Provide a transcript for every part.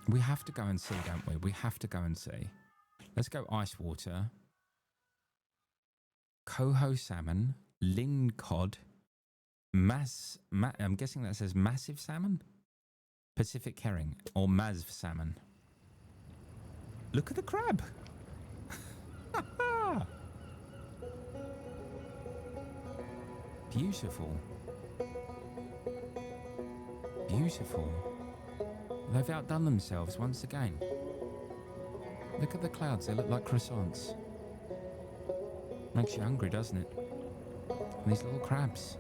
We have to go and see, don't we? We have to go and see. Let's go ice water. Coho salmon, ling cod, I'm guessing that says massive salmon? Pacific herring or masv salmon. Look at the crab. Beautiful. Beautiful. They've outdone themselves once again. Look at the clouds, they look like croissants. Makes you hungry, doesn't it? And these little crabs.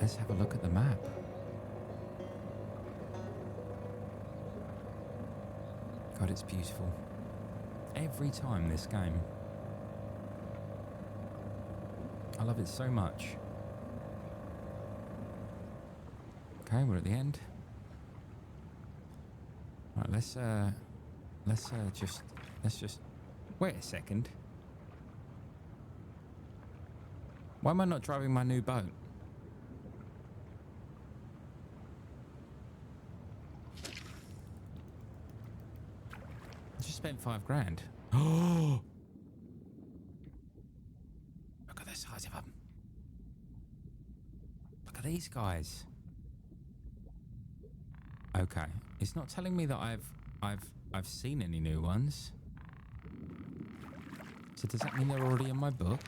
Let's have a look at the map. God, it's beautiful. Every time this game. I love it so much. Okay, we're at the end. Right, let's just wait a second. Why am I not driving my new boat? I just spent $5,000. Oh! Look at the size of them. Look at these guys. Okay, it's not telling me that I've seen any new ones. So does that mean they're already in my book?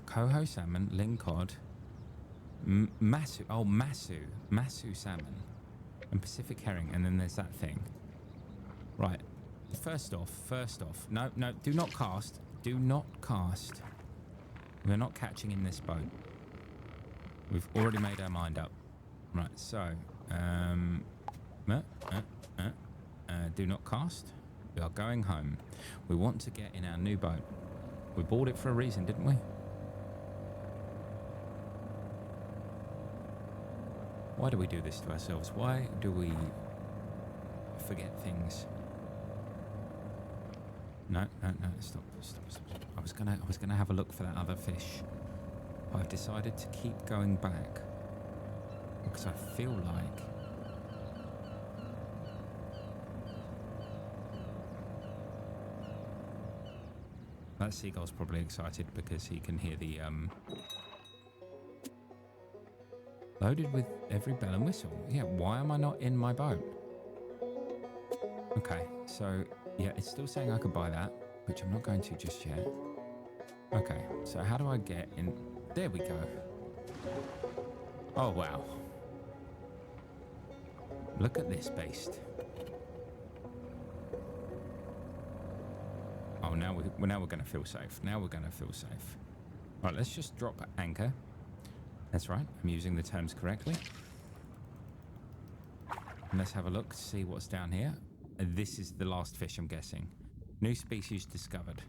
Coho salmon, ling cod, masu salmon, and Pacific herring, and then there's that thing. Right. First off, no, do not cast. Do not cast. We're not catching in this boat. We've already made our mind up. Right, so, do not cast. We are going home. We want to get in our new boat. We bought it for a reason, didn't we? Why do we do this to ourselves? Why do we forget things? No, stop. I was gonna have a look for that other fish. I've decided to keep going back because I feel like that seagull's probably excited because he can hear the loaded with every bell and whistle. Yeah, why am I not in my boat? Okay, so yeah, it's still saying I could buy that, which I'm not going to just yet. Okay, so how do I get in? There we go. Oh, wow. Look at this beast. Oh, now we're going to feel safe. Now we're going to feel safe. Right, let's just drop anchor. That's right. I'm using the terms correctly. And let's have a look, see what's down here. This is the last fish, I'm guessing. New species discovered.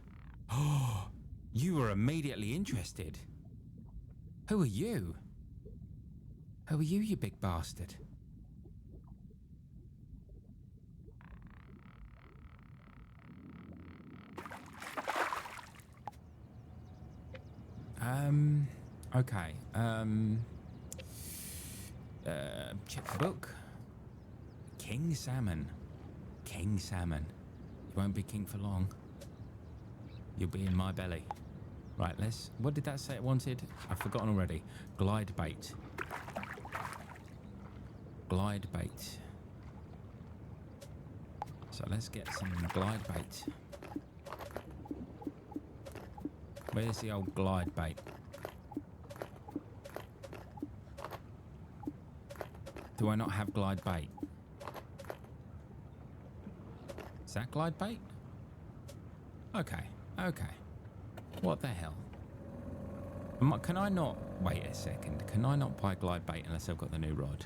Oh, you were immediately interested. Who are you? Who are you, you big bastard? Okay. Check the book. King salmon. King salmon. You won't be king for long. You'll be in my belly. Right, what did that say it wanted? I've forgotten already. Glide bait. Glide bait. So let's get some glide bait. Where's the old glide bait? Do I not have glide bait? Is that glide bait? Okay. What the hell? Can I not... Wait a second. Can I not buy glide bait unless I've got the new rod?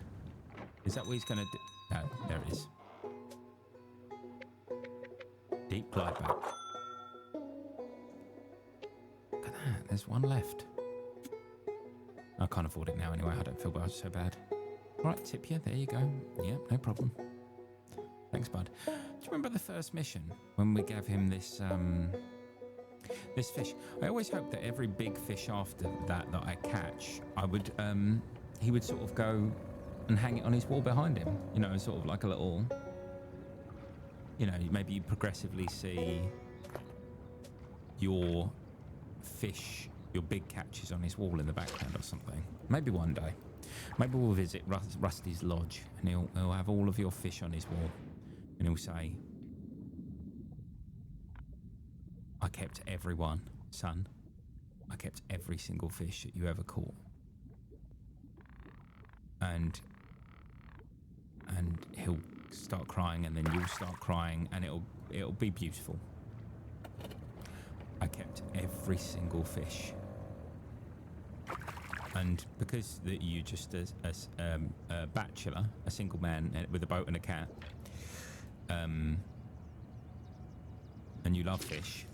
Is that what he's going to do? No, there it is. Deep glide bait. Look at that. There's one left. I can't afford it now anyway. I don't feel so bad. All right, tip you. There you go. Yeah, no problem. Thanks, bud. you remember the first mission when we gave him this this fish? I always hoped that every big fish after that I catch, he would sort of go and hang it on his wall behind him. You know, sort of like a little, you know, maybe you progressively see your fish, your big catches on his wall in the background or something. Maybe one day. Maybe we'll visit Rusty's lodge and he'll have all of your fish on his wall and he'll say, I kept everyone, son. I kept every single fish that you ever caught. And he'll start crying and then you'll start crying and it'll be beautiful. I kept every single fish. And because that you just as a bachelor, a single man with a boat and a cat, and you love fish,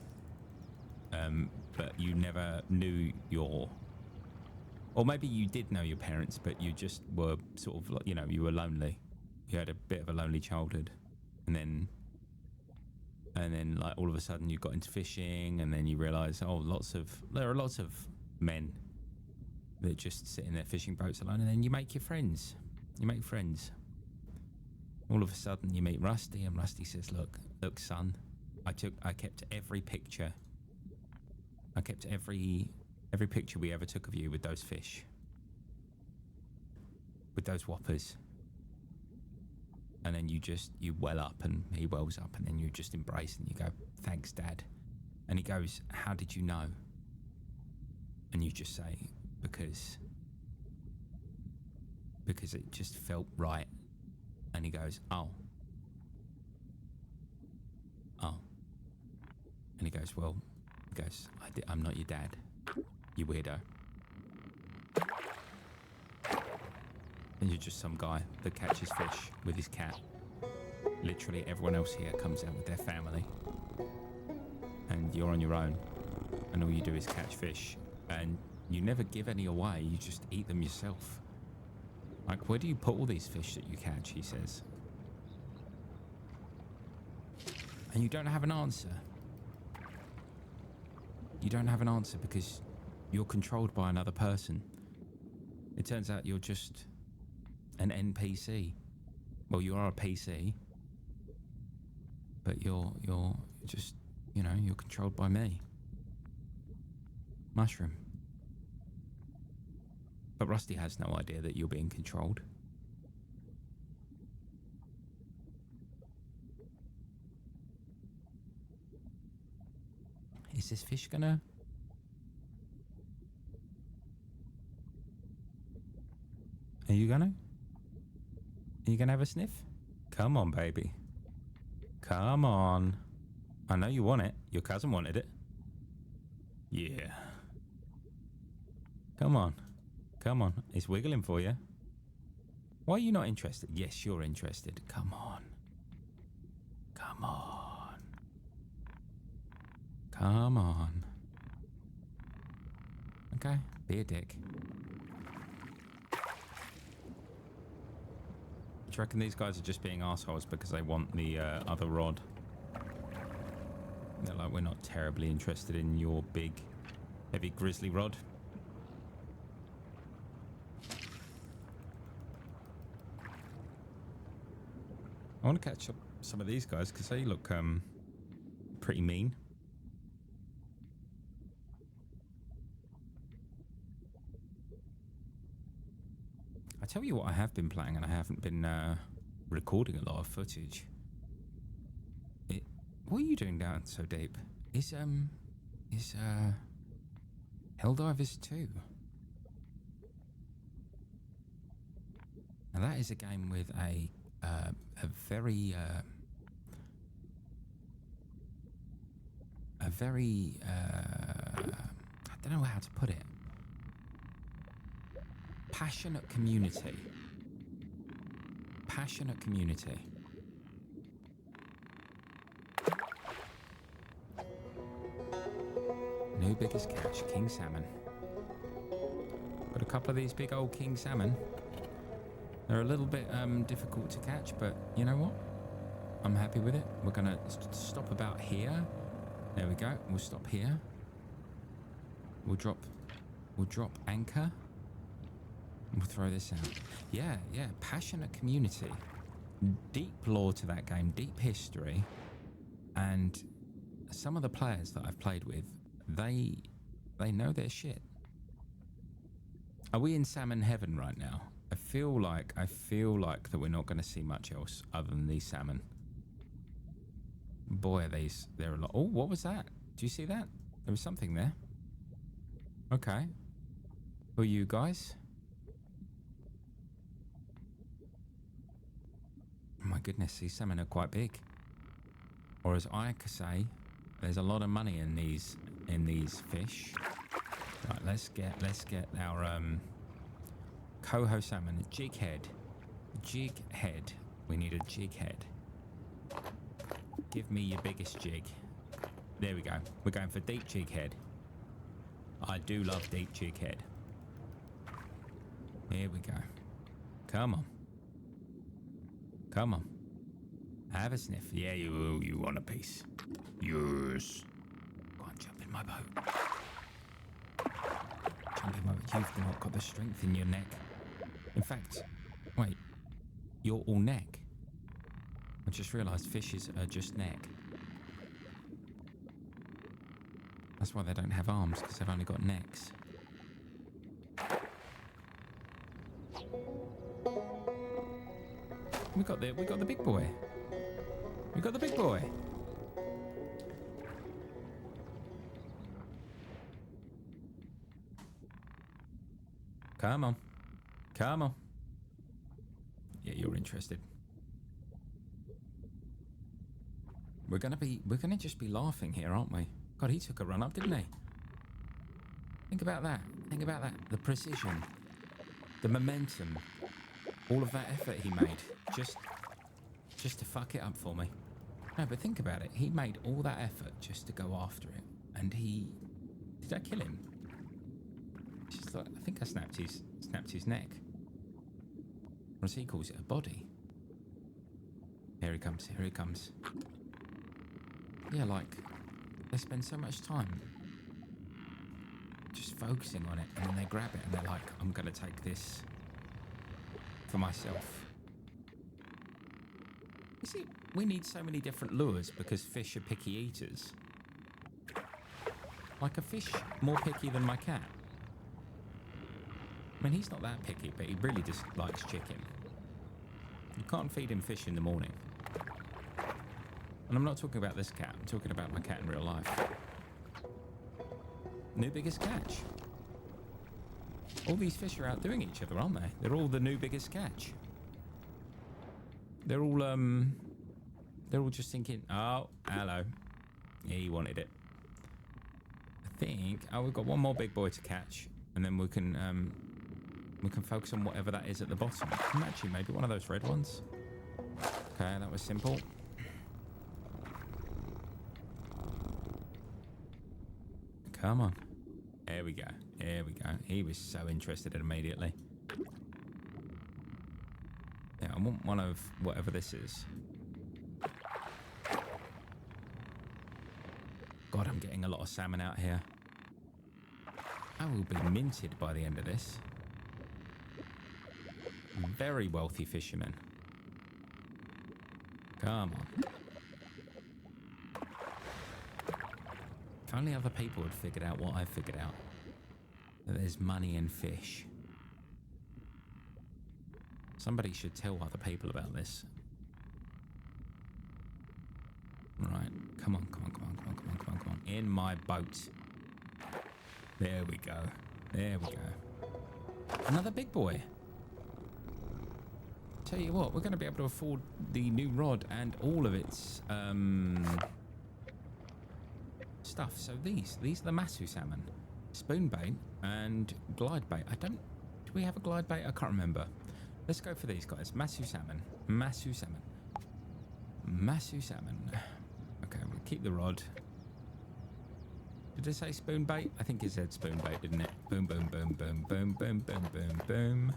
but you never knew your, or maybe you did know your parents, but you just were sort of, you know, you were lonely. You had a bit of a lonely childhood, and then like all of a sudden you got into fishing, and then you realise, oh, there are lots of men that just sit in their fishing boats alone, and then you make your friends. You make friends. All of a sudden you meet Rusty, and Rusty says, look, son, I kept every picture. I kept every picture we ever took of you with those fish. With those whoppers. And then you well up, and he wells up, and then you just embrace and you go, thanks, Dad. And he goes, how did you know? And you just say, because it just felt right. And he goes, oh. And he goes, well, I'm not your dad, you weirdo. And you're just some guy that catches fish with his cat. Literally everyone else here comes out with their family. And you're on your own. And all you do is catch fish. And you never give any away, you just eat them yourself. Like, where do you put all these fish that you catch, he says. And you don't have an answer. You don't have an answer because you're controlled by another person. It turns out you're just an NPC. Well, you are a PC, but you're just, you know, you're controlled by me. Mushroom. But Rusty has no idea that you're being controlled. Is this fish gonna... Are you gonna have a sniff? Come on, baby. Come on. I know you want it. Your cousin wanted it. Yeah. Come on. Come on. It's wiggling for you. Why are you not interested? Yes, you're interested. Come on. Come on. Come on. Okay. Be a dick. Do you reckon these guys are just being assholes because they want the other rod? They're like, we're not terribly interested in your big, heavy grizzly rod. I want to catch up some of these guys because they look pretty mean. I tell you what I have been playing, and I haven't been recording a lot of footage. What are you doing down so deep? Is Helldivers 2? Now that is a game with a very I don't know how to put it. Passionate community. Passionate community. New biggest catch, king salmon. Got a couple of these big old king salmon. They're a little bit difficult to catch, but you know what? I'm happy with it. We're gonna stop about here. There we go. We'll stop here. We'll drop anchor. We'll throw this out. Yeah, yeah. Passionate community. Deep lore to that game. Deep history. And some of the players that I've played with, they know their shit. Are we in salmon heaven right now? I feel like that we're not going to see much else other than these salmon. Boy, they're a lot. Oh, what was that? Do you see that? There was something there. Okay. Who are you guys? Oh my goodness, these salmon are quite big. Or as I could say, there's a lot of money in these fish. Right, let's get our coho salmon jig head. Jig head. We need a jig head. Give me your biggest jig. There we go. We're going for deep jig head. I do love deep jig head. Here we go. Come on. Come on. Have a sniff. Yeah, you want a piece. Yes. Go on, jump in my boat. Jump in my boat. You've not got the strength in your neck. In fact, wait. You're all neck. I just realised fishes are just neck. That's why they don't have arms, because they've only got necks. We got the big boy. We got the big boy. Come on. Come on. Yeah, you're interested. We're gonna just be laughing here, aren't we? God, he took a run up, didn't he? Think about that. Think about that. The precision, the momentum, all of that effort he made just to fuck it up for me. No, but think about it. He made all that effort just to go after it, and did I kill him? Just like, I think I snapped his neck, or as he calls it, a body. Here he comes. Here he comes. Yeah, like, they spend so much time just focusing on it, and then they grab it and they're like, I'm going to take this for myself. You see, we need so many different lures because fish are picky eaters. Like a fish more picky than my cat. I mean, he's not that picky, but he really just likes chicken. You can't feed him fish in the morning. And I'm not talking about this cat, I'm talking about my cat in real life. New biggest catch. All these fish are outdoing each other, aren't they? They're all the new biggest catch. They're all just thinking, oh, hello. He wanted it. I think, oh, we've got one more big boy to catch, and then we can focus on whatever that is at the bottom. Actually, maybe one of those red ones. Okay, that was simple. Come on. There we go. There we go. He was so interested immediately. Yeah, I want one of whatever this is. God, I'm getting a lot of salmon out here. I will be minted by the end of this. Very wealthy fisherman. Come on. If only other people had figured out what I figured out. That there's money in fish. Somebody should tell other people about this. Right, come on, come on, come on, come on, come on, come on, come on. In my boat. There we go. There we go. Another big boy. Tell you what, we're going to be able to afford the new rod and all of its stuff. So these are the Masu salmon, spoon bait and glide bait. Do we have a glide bait? I can't remember. Let's go for these guys. Masu salmon, Masu salmon, Masu salmon. Okay, we'll keep the rod. Did it say spoon bait? I think it said spoon bait, didn't it? Boom, boom, boom, boom, boom, boom, boom, boom, boom.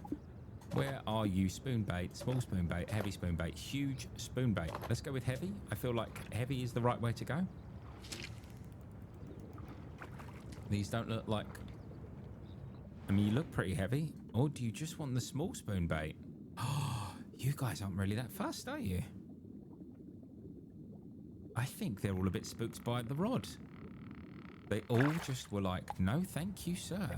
Where are you? Spoon bait, small spoon bait, heavy spoon bait, huge spoon bait. Let's go with heavy. I feel like heavy is the right way to go. These don't look like... I mean, you look pretty heavy. Or do you just want the small spoon bait? Oh, you guys aren't really that fussed, are you? I think they're all a bit spooked by the rod. They all just were like, no, thank you, sir.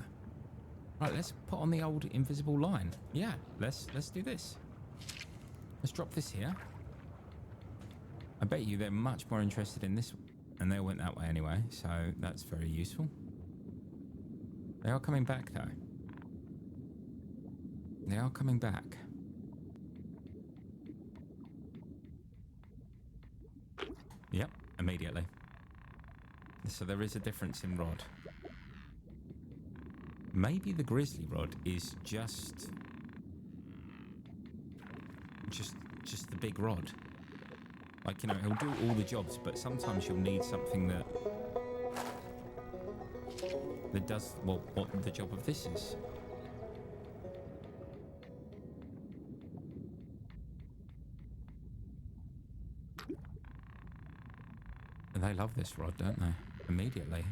Right, let's put on the old invisible line. Yeah, let's do this. Let's drop this here. I bet you they're much more interested in this, and they went that way anyway, so that's very useful. They are coming back, though. They are coming back. Yep, immediately. So there is a difference in rod. Maybe the grizzly rod is just the big rod. Like, you know, he'll do all the jobs, but sometimes you'll need something that does what the job of this is. And they love this rod, don't they? Immediately.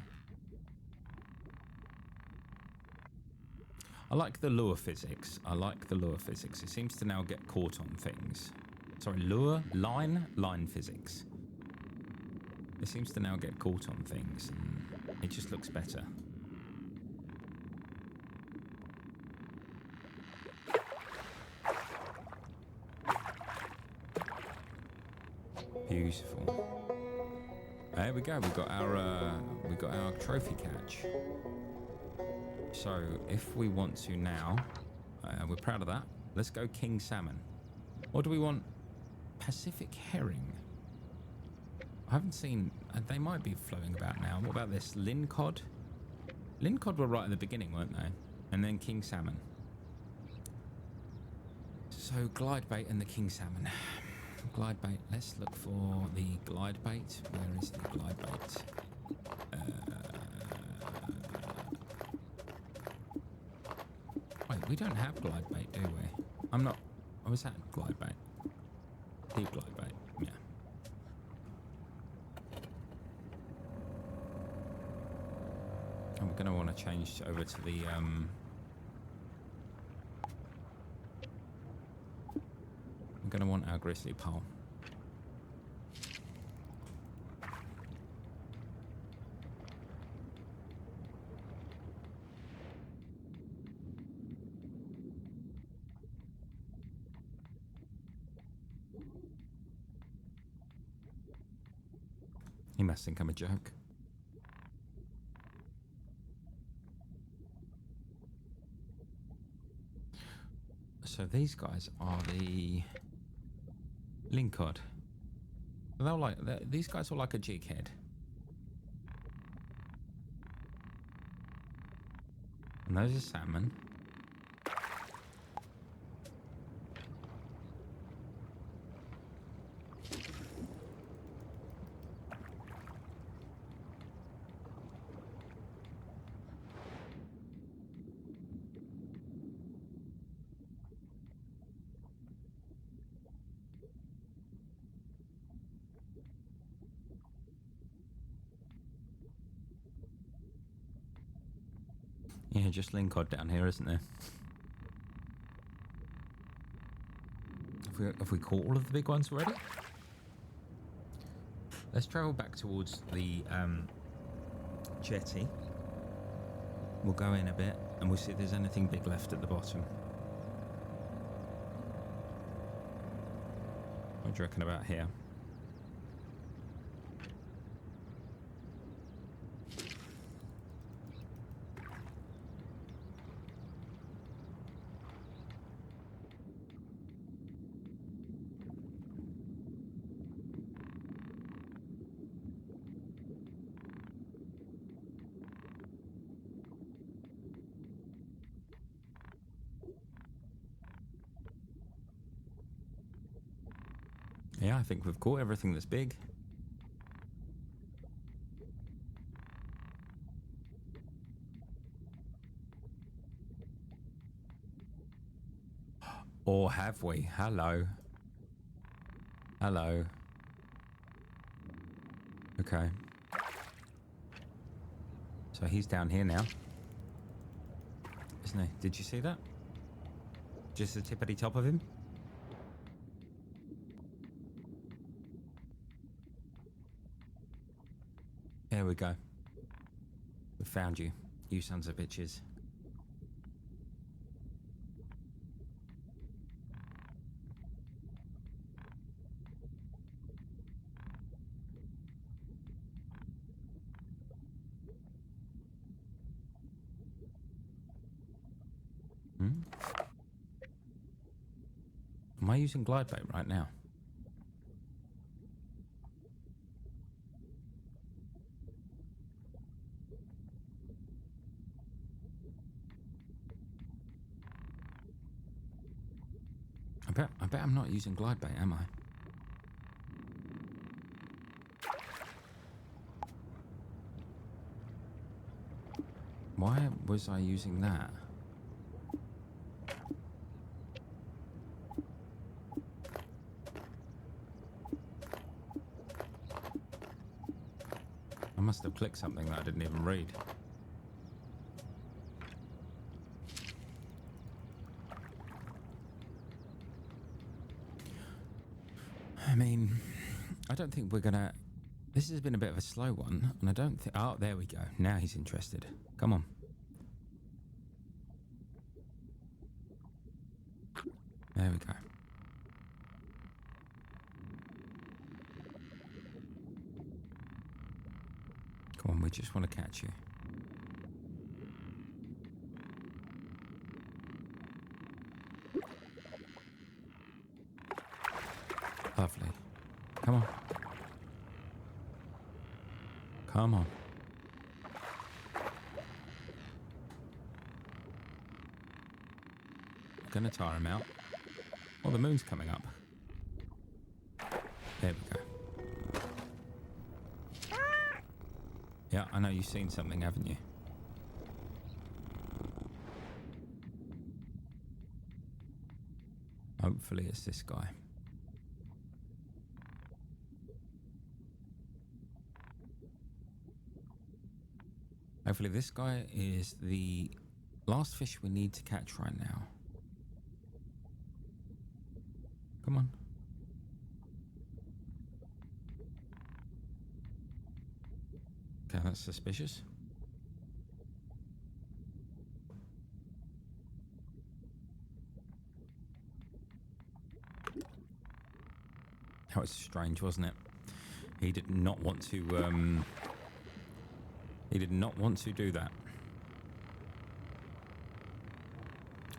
I like the lure physics. I like the lure physics. It seems to now get caught on things. Sorry, line physics. It seems to now get caught on things, and it just looks better. Beautiful. There we go. We got our trophy catch. So if we want to now, we're proud of that. Let's go king salmon. Or do we want Pacific herring? I haven't seen. They might be flowing about now. What about this lincod? Lincod were right at the beginning, weren't they? And then king salmon. So glide bait and the king salmon. Glide bait. Let's look for the glide bait. Where is the glide bait? Wait, we don't have glide bait, do we? I'm not. Oh, is that glide bait? Deep glide bait. Yeah. And we're going to want to change over to the we're going to want our grizzly pole. He must think I'm a joke. So these guys are the lincod. These guys are like a jig head. And those are salmon. Yeah, just lincod down here, isn't there? Have we caught all of the big ones already? Let's travel back towards the jetty. We'll go in a bit and we'll see if there's anything big left at the bottom. What do you reckon about here? Yeah, I think we've caught everything that's big. Or have we? Hello. Hello. Okay. So he's down here now. Isn't he? Did you see that? Just the tippity top of him? There we go. We found you. You sons of bitches. Am I using glide bait right now? I bet I'm not using glide bait, am I? Why was I using that? I must have clicked something that I didn't even read. I mean, I don't think we're gonna... This has been a bit of a slow one, and I don't think... Oh, there we go. Now he's interested. Come on. There we go. Come on, we just want to catch you. Lovely. Come on. Come on. Gonna tire him out. Oh, the moon's coming up. There we go. Yeah, I know you've seen something, haven't you? Hopefully it's this guy. Hopefully this guy is the last fish we need to catch right now. Come on. Okay, that's suspicious. That was strange, wasn't it? He did not want to, he did not want to do that.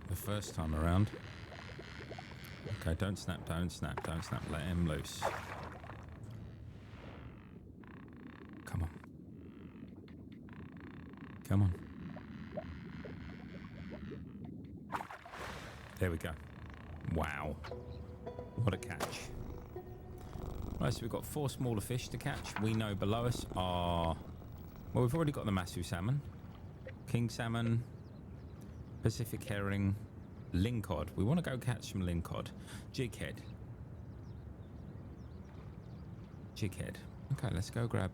The first time around. Okay, don't snap, don't snap, don't snap. Let him loose. Come on. Come on. There we go. Wow. What a catch. Right, so we've got 4 smaller fish to catch. We know below us are... Well, we've already got the Masu salmon, king salmon, Pacific herring, lingcod. We want to go catch some lingcod. Jighead. Jighead. Okay, let's go grab...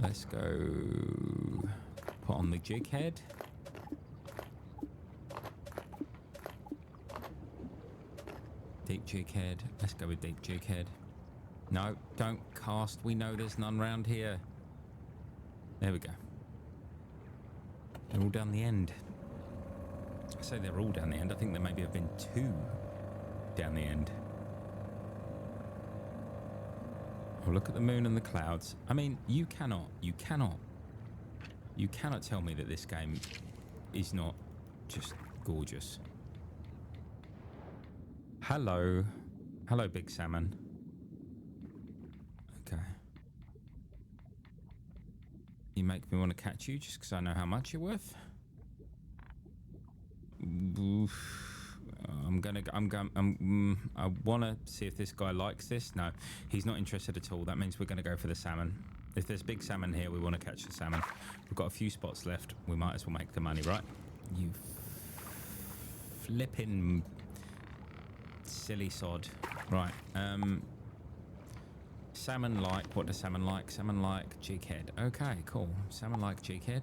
let's go put on the jighead. Deep jighead. Let's go with deep jighead. No, don't cast. We know there's none round here. There we go. They're all down the end. I say they're all down the end. I think there maybe have been 2 down the end. Oh, look at the moon and the clouds. I mean, you cannot tell me that this game is not just gorgeous. Hello. Hello, big salmon. Okay. You make me want to catch you just because I know how much you're worth. I want to see if this guy likes this. No, he's not interested at all. That means we're going to go for the salmon. If there's big salmon here, we want to catch the salmon. We've got a few spots left. We might as well make the money, right? You Flipping silly sod. Right. Salmon like. What does salmon like? Salmon like jighead. Okay, cool. Salmon like jighead.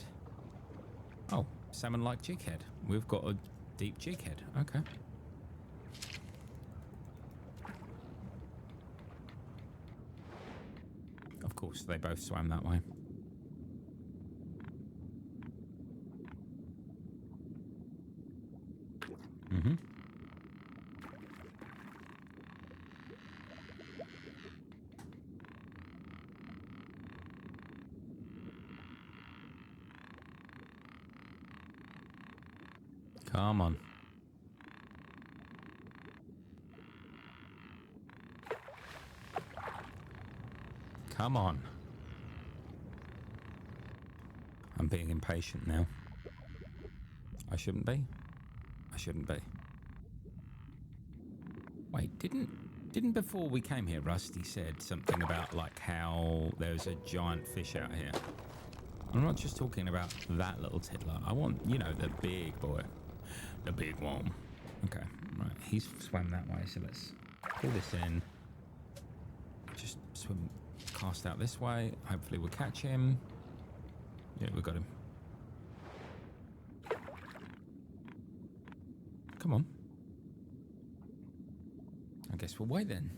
Oh, salmon like jighead. We've got a deep jighead. Okay. Of course, they both swam that way. Mm-hmm. Come on. Come on. I'm being impatient now. I shouldn't be. I shouldn't be. Wait, didn't before we came here, Rusty said something about like how there's a giant fish out here. I'm not just talking about that little tiddler. I want, you know, the big boy. The big one. Okay, right. He's swam that way, so let's pull this in. Just swim, cast out this way. Hopefully we'll catch him. Yeah, we got him. Come on. I guess we'll wait then.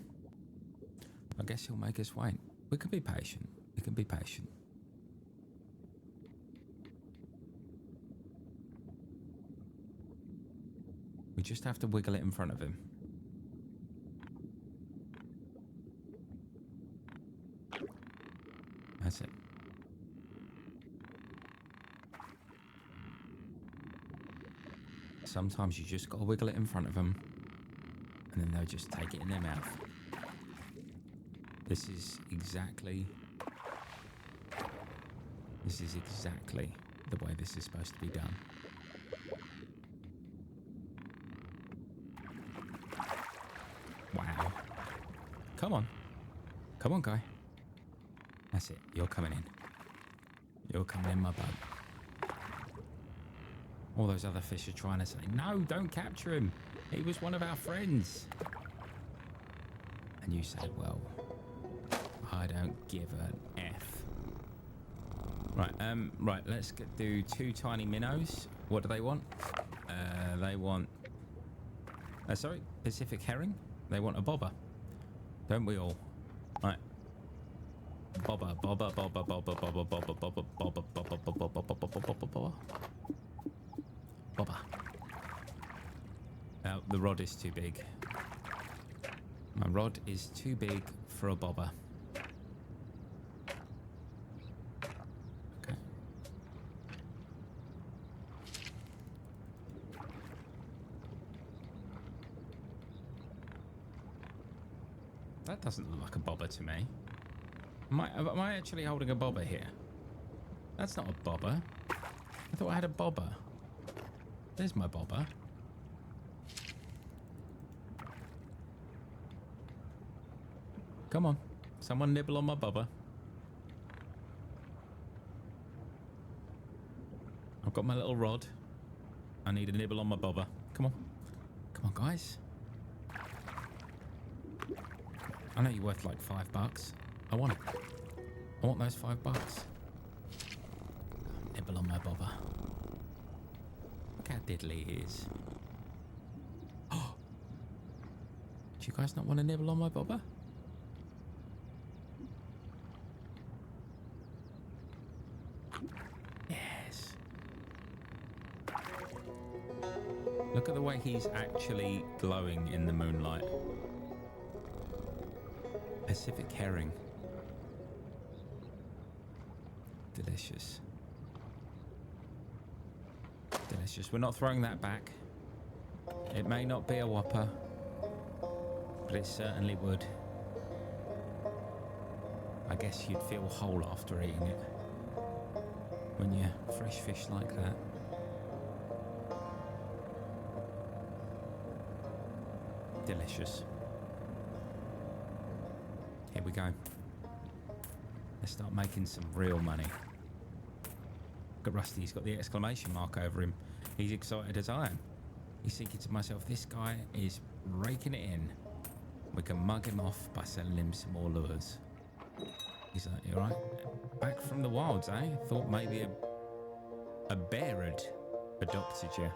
I guess he'll make us wait. We can be patient. We can be patient. We just have to wiggle it in front of him. That's it. Sometimes you just gotta wiggle it in front of them, and then they'll just take it in their mouth. This is exactly the way this is supposed to be done. Wow. Come on. Come on, guy. That's it. You're coming in. You're coming in my boat. All those other fish are trying to say, no, don't capture him. He was one of our friends. And you say, well, I don't give an F. Right, right, let's do 2 tiny minnows. What do they want? They want, sorry, Pacific herring. They want a bobber. Don't we all? Right. Bobber, bobber, bobber, bobber, bobber, bobber, bobber, bobber, bobber, bobber, bobber, bobber, bobber, bobber. Bobber. The rod is too big. My rod is too big for a bobber. Okay. That doesn't look like a bobber to me. Am I actually holding a bobber here? That's not a bobber. I thought I had a bobber. There's my bobber. Come on. Someone nibble on my bobber. I've got my little rod. I need a nibble on my bobber. Come on. Come on, guys. I know you're worth like $5. I want it. I want those $5. Nibble on my bobber. Look how diddly he is. Oh! Do you guys not want to nibble on my bobber? Yes. Look at the way he's actually glowing in the moonlight. Pacific herring. Delicious. Delicious. We're not throwing that back. It may not be a whopper, but it certainly would. I guess you'd feel whole after eating it. When you're fresh fish like that. Delicious. Here we go. Let's start making some real money. Look at Rusty, he's got the exclamation mark over him. He's excited as I am. He's thinking to myself, this guy is raking it in. We can mug him off by selling him some more lures. He's like, you all right? Back from the wilds, eh? Thought maybe a bear had adopted you.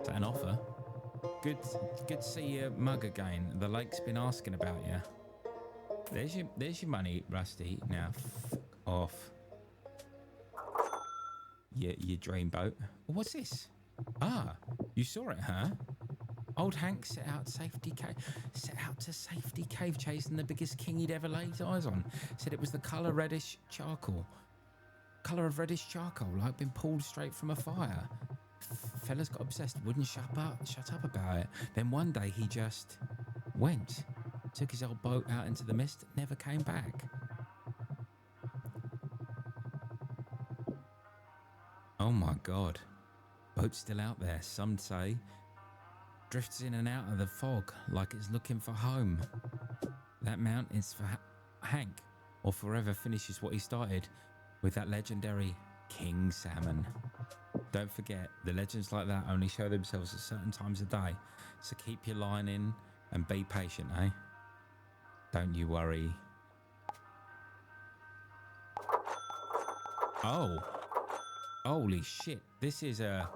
Is that an offer? Good to see you mug again. The lake's been asking about you. There's your money, Rusty. Now, fuck off. Your dream boat. What's this? Ah, you saw it, huh? Old Hank set out to safety cave chasing the biggest king he'd ever laid eyes on. Said it was the colour of reddish charcoal, like been pulled straight from a fire. Fellas got obsessed, wouldn't shut up about it. Then one day he just went, took his old boat out into the mist, never came back. Oh my God. Boat's still out there, some say. Drifts in and out of the fog like it's looking for home. That mountain's for Hank, or forever finishes what he started with that legendary king salmon. Don't forget, the legends like that only show themselves at certain times of day, so keep your line in and be patient, eh? Don't you worry. Oh. Holy shit, this is a...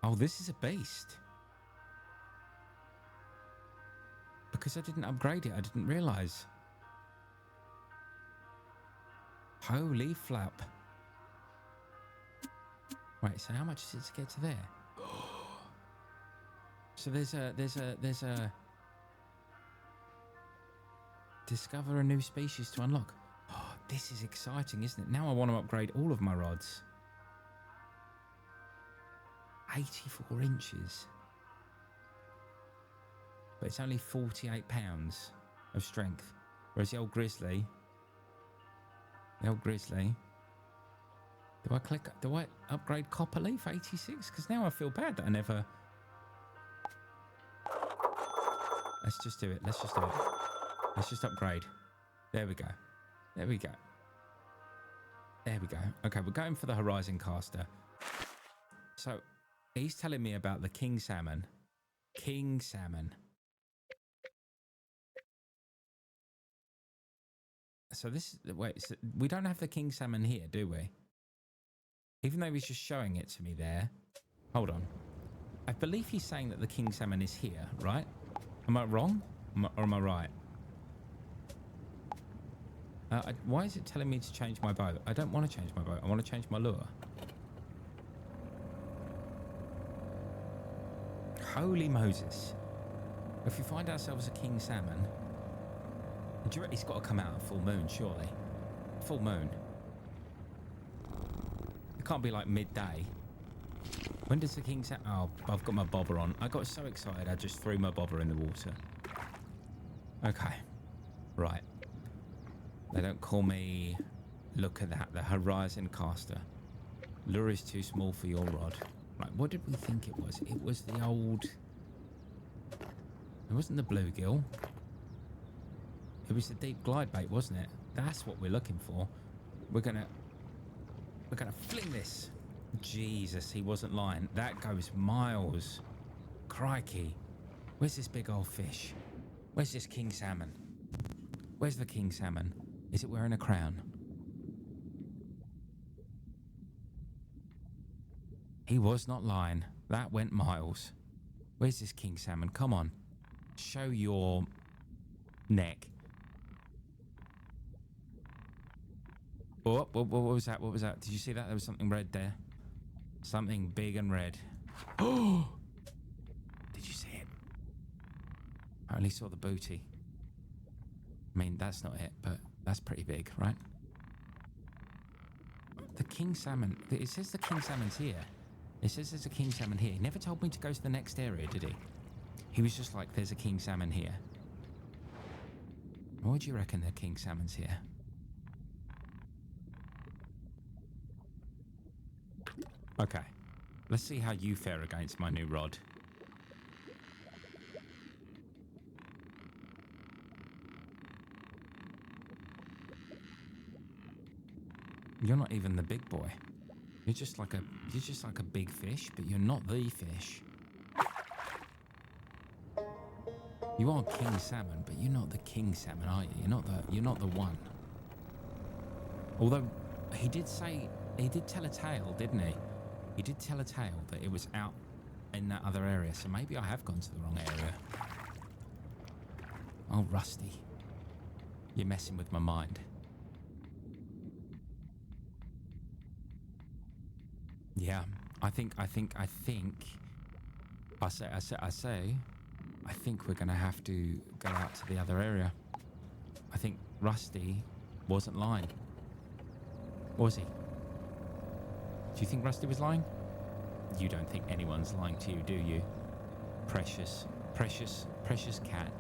Oh, this is a beast. Because I didn't upgrade it, I didn't realise. Holy flap. Right, so how much is it to get to there? So there's a discover a new species to unlock. Oh, this is exciting, isn't it? Now I want to upgrade all of my rods. 84 inches. But it's only 48 pounds of strength. Whereas the old Grizzly. Do I upgrade Copper Leaf 86? Because now I feel bad that I never... Let's just do it. Let's just upgrade. There we go. Okay, we're going for the RØDECaster. So, he's telling me about the king salmon. So this is... Wait, so we don't have the king salmon here, do we? Even though he's just showing it to me there. Hold on. I believe he's saying that the king salmon is here, right? Am I wrong? Or am I right? Why is it telling me to change my boat? I don't want to change my boat. I want to change my lure. Holy Moses. If we find ourselves a king salmon... Do you reckon he's got to come out at full moon, surely? Full moon. It can't be like midday. When does the king salmon... Oh, I've got my bobber on. I got so excited I just threw my bobber in the water. Okay. Right. They don't call me... Look at that. The RØDECaster. Lure is too small for your rod. Right, what did we think it was? It was the old... It wasn't the bluegill. It was the deep glide bait, wasn't it? That's what we're looking for. We're gonna fling this. Jesus, he wasn't lying. That goes miles. Crikey. Where's this big old fish? Where's this king salmon? Where's the king salmon? Is it wearing a crown? He was not lying. That went miles. Where's this king salmon? Come on. Show your neck. Oh, what was that? What was that? Did you see that? There was something red there. Something big and red. Oh! Did you see it? I only saw the booty. I mean, that's not it, but that's pretty big, right? The king salmon. It says the king salmon's here. It says there's a king salmon here. He never told me to go to the next area, did he? He was just like, there's a king salmon here. Why do you reckon the king salmon's here? Okay. Let's see how you fare against my new rod. You're not even the big boy. You're just like a big fish, but you're not the fish. You are king salmon, but you're not the king salmon, are you? You're not the one. Although he did tell a tale, didn't he? He did tell a tale that it was out in that other area, so maybe I have gone to the wrong area. Oh, Rusty. You're messing with my mind. Yeah, I think we're gonna have to go out to the other area. I think Rusty wasn't lying. Was he? Do you think Rusty was lying? You don't think anyone's lying to you, do you? Precious cat.